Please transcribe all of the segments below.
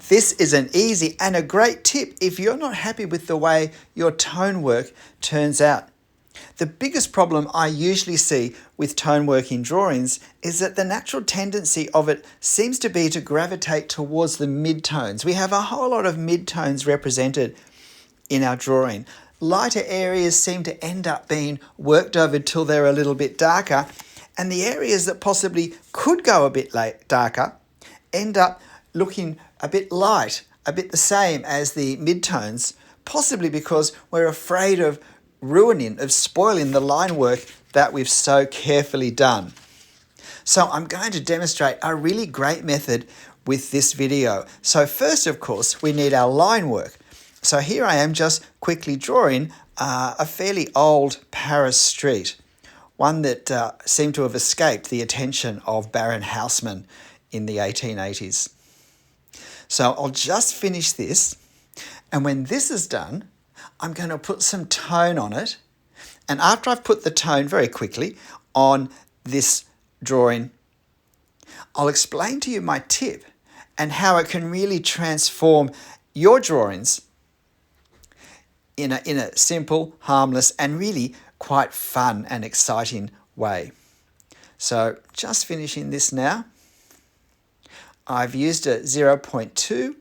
This is an easy and a great tip if you're not happy with the way your tone work turns out. The biggest problem I usually see with tone work in drawings is that the natural tendency of it seems to be to gravitate towards the mid-tones. We have a whole lot of mid-tones represented in our drawing. Lighter areas seem to end up being worked over till they're a little bit darker, and the areas that possibly could go a bit darker end up looking a bit light, a bit the same as the mid-tones, possibly because we're afraid of spoiling the line work that we've so carefully done. So I'm going to demonstrate a really great method with this video. So first, of course, we need our line work. So here I am just quickly drawing a fairly old Paris street, one that seemed to have escaped the attention of Baron Haussmann in the 1880s. So I'll just finish this, and when this is done, I'm going to put some tone on it. And after I've put the tone very quickly on this drawing, I'll explain to you my tip and how it can really transform your drawings in a simple, harmless, and really quite fun and exciting way. So just finishing this now. I've used a 0.2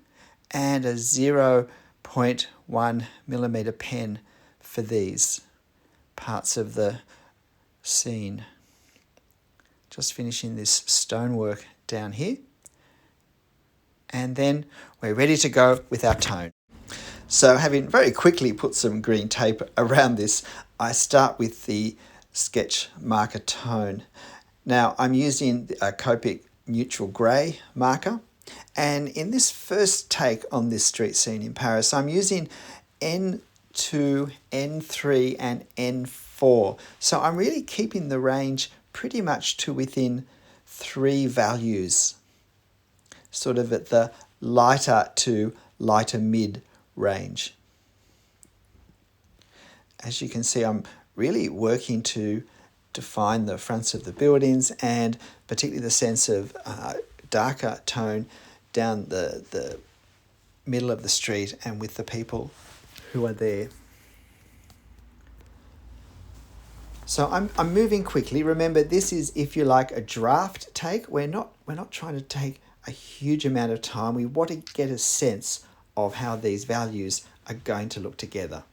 and a 0.1 millimeter pen for these parts of the scene. Just finishing this stonework down here. And then we're ready to go with our tone. So having very quickly put some green tape around this, I start with the sketch marker tone. Now I'm using a Copic neutral grey marker, and in this first take on this street scene in Paris, I'm using N2, N3 and N4. So I'm really keeping the range pretty much to within 3 values, sort of at the lighter to lighter mid range. As you can see, I'm really working to define the fronts of the buildings, and particularly the sense of darker tone down the middle of the street and with the people who are there. So I'm moving quickly. Remember, this is, if you like, a draft take. We're not trying to take a huge amount of time. We want to get a sense of how these values are going to look together.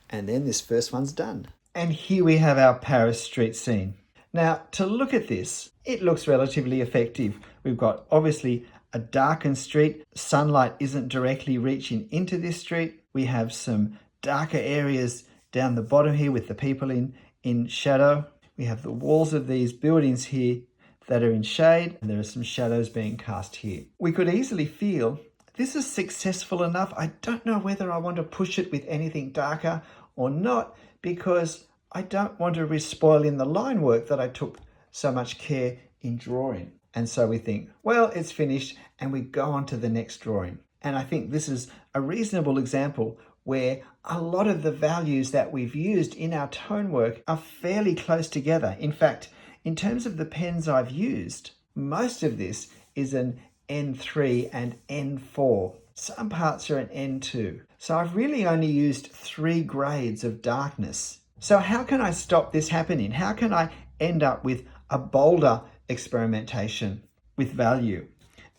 And then this first one's done. And here we have our Paris street scene. Now, to look at this, it looks relatively effective. We've got obviously a darkened street. Sunlight isn't directly reaching into this street. We have some darker areas down the bottom here with the people in shadow. We have the walls of these buildings here that are in shade, and there are some shadows being cast here. We could easily feel this is successful enough. I don't know whether I want to push it with anything darker or not, because I don't want to risk spoiling the line work that I took so much care in drawing. And so we think, well, it's finished, and we go on to the next drawing. And I think this is a reasonable example where a lot of the values that we've used in our tone work are fairly close together. In fact, in terms of the pens I've used, most of this is an N3 and N4. Some parts are an N2. So I've really only used 3 grades of darkness. So how can I stop this happening? How can I end up with a bolder experimentation with value?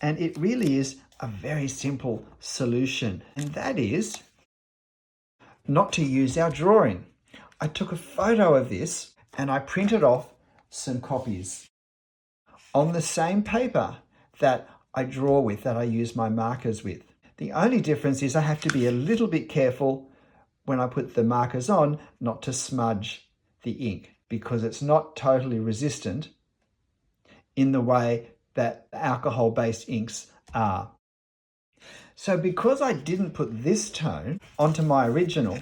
And it really is a very simple solution, and that is not to use our drawing. I took a photo of this and I printed off some copies on the same paper that I draw with, that I use my markers with. The only difference is I have to be a little bit careful when I put the markers on not to smudge the ink, because it's not totally resistant in the way that alcohol-based inks are. So because I didn't put this tone onto my original,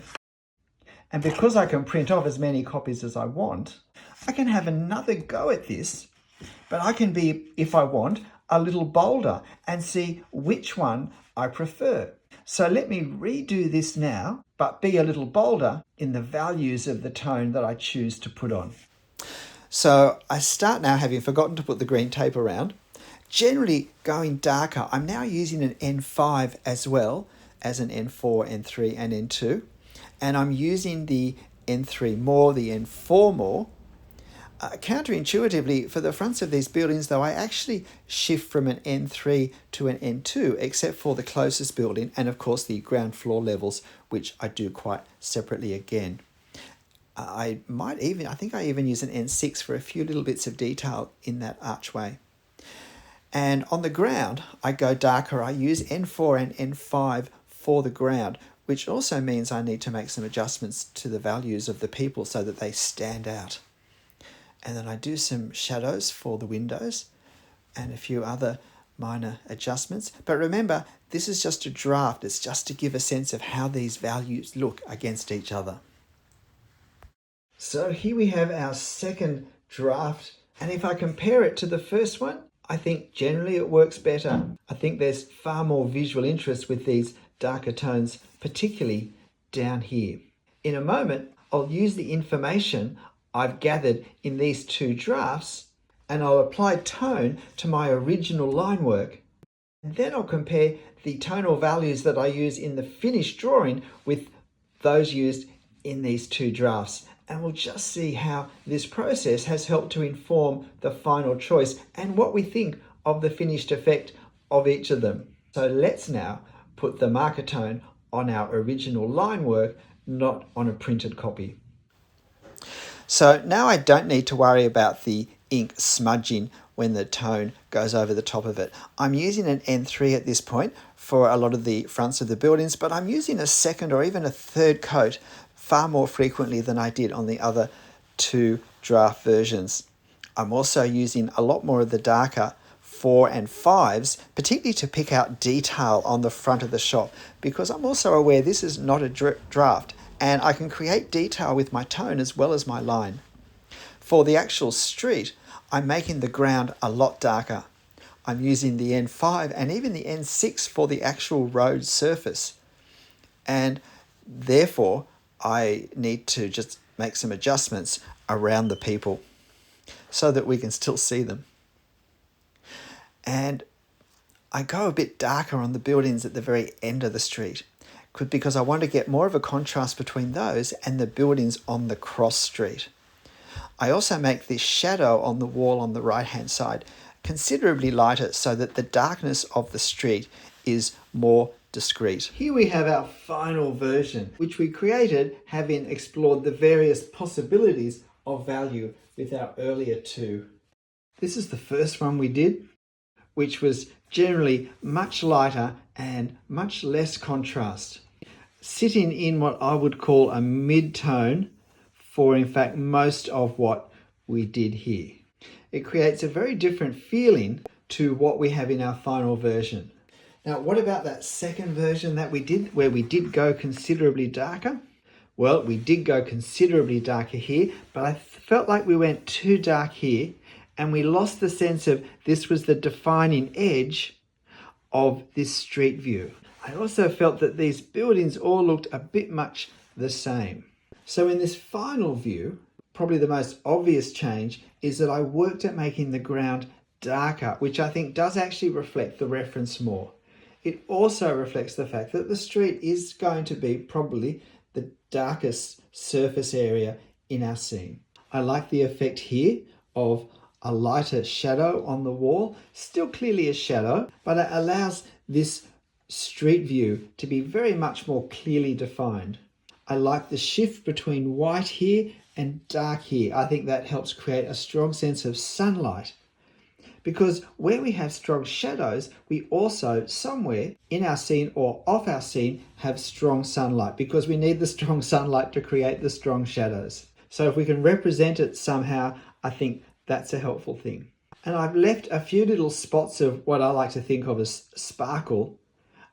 and because I can print off as many copies as I want, I can have another go at this, but I can be, if I want, a little bolder and see which one I prefer. So let me redo this now, but be a little bolder in the values of the tone that I choose to put on. So I start now, having forgotten to put the green tape around, Generally going darker, I'm now using an N5 as well as an N4, N3 and N2. And I'm using the N3 more, the N4 more. Counterintuitively, for the fronts of these buildings, though, I actually shift from an N3 to an N2, except for the closest building and, of course, the ground floor levels, which I do quite separately again. I think I even use an N6 for a few little bits of detail in that archway. And on the ground, I go darker. I use N4 and N5 for the ground, which also means I need to make some adjustments to the values of the people so that they stand out. And then I do some shadows for the windows and a few other minor adjustments. But remember, this is just a draft. It's just to give a sense of how these values look against each other. So here we have our second draft. And if I compare it to the first one, I think generally it works better. I think there's far more visual interest with these darker tones, particularly down here. In a moment, I'll use the information I've gathered in these two drafts and I'll apply tone to my original line work. And then I'll compare the tonal values that I use in the finished drawing with those used in these two drafts. And we'll just see how this process has helped to inform the final choice and what we think of the finished effect of each of them. So let's now put the marker tone on our original line work, not on a printed copy. So now I don't need to worry about the ink smudging when the tone goes over the top of it. I'm using an N3 at this point for a lot of the fronts of the buildings, but I'm using a second or even a third coat far more frequently than I did on the other two draft versions. I'm also using a lot more of the darker 4 and 5s, particularly to pick out detail on the front of the shop, because I'm also aware this is not a draft and I can create detail with my tone as well as my line. For the actual street, I'm making the ground a lot darker. I'm using the N5 and even the N6 for the actual road surface. And therefore, I need to just make some adjustments around the people so that we can still see them. And I go a bit darker on the buildings at the very end of the street because I want to get more of a contrast between those and the buildings on the cross street. I also make this shadow on the wall on the right-hand side considerably lighter so that the darkness of the street is more discreet. Here we have our final version, which we created having explored the various possibilities of value with our earlier two. This is the first one we did, which was generally much lighter and much less contrast, sitting in what I would call a mid-tone for, in fact, most of what we did here. It creates a very different feeling to what we have in our final version. Now, what about that second version that we did, where we did go considerably darker? Well, we did go considerably darker here, but I felt like we went too dark here, and we lost the sense of this was the defining edge of this street view. I also felt that these buildings all looked a bit much the same. So in this final view, probably the most obvious change is that I worked at making the ground darker, which I think does actually reflect the reference more. It also reflects the fact that the street is going to be probably the darkest surface area in our scene. I like the effect here of a lighter shadow on the wall, still clearly a shadow, but it allows this street view to be very much more clearly defined. I like the shift between white here and dark here. I think that helps create a strong sense of sunlight, because where we have strong shadows, we also somewhere in our scene or off our scene have strong sunlight, because we need the strong sunlight to create the strong shadows. So if we can represent it somehow, I think that's a helpful thing. And I've left a few little spots of what I like to think of as sparkle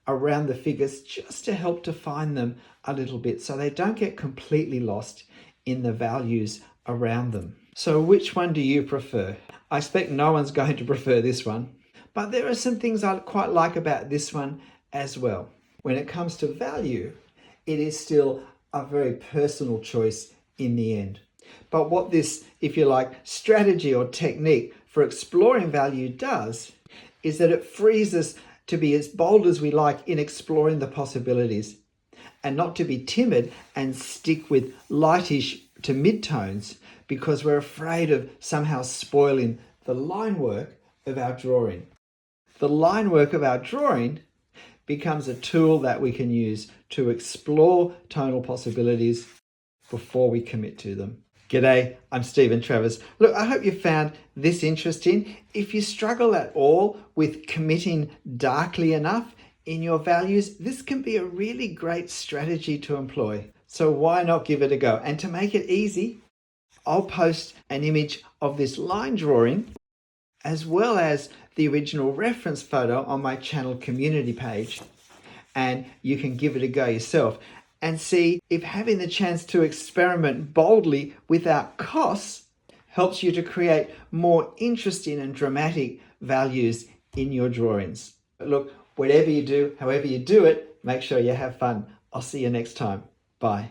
around the figures just to help define them a little bit so they don't get completely lost in the values around them. So which one do you prefer? I expect no one's going to prefer this one, but there are some things I quite like about this one as well. When it comes to value, it is still a very personal choice in the end. But what this, if you like, strategy or technique for exploring value does is that it frees us to be as bold as we like in exploring the possibilities, and not to be timid and stick with lightish to mid-tones because we're afraid of somehow spoiling the line work of our drawing. The line work of our drawing becomes a tool that we can use to explore tonal possibilities before we commit to them. G'day, I'm Stephen Travers. Look, I hope you found this interesting. If you struggle at all with committing darkly enough in your values, this can be a really great strategy to employ. So why not give it a go? And to make it easy, I'll post an image of this line drawing as well as the original reference photo on my channel community page. And you can give it a go yourself and see if having the chance to experiment boldly without costs helps you to create more interesting and dramatic values in your drawings. But look, whatever you do, however you do it, make sure you have fun. I'll see you next time. Bye.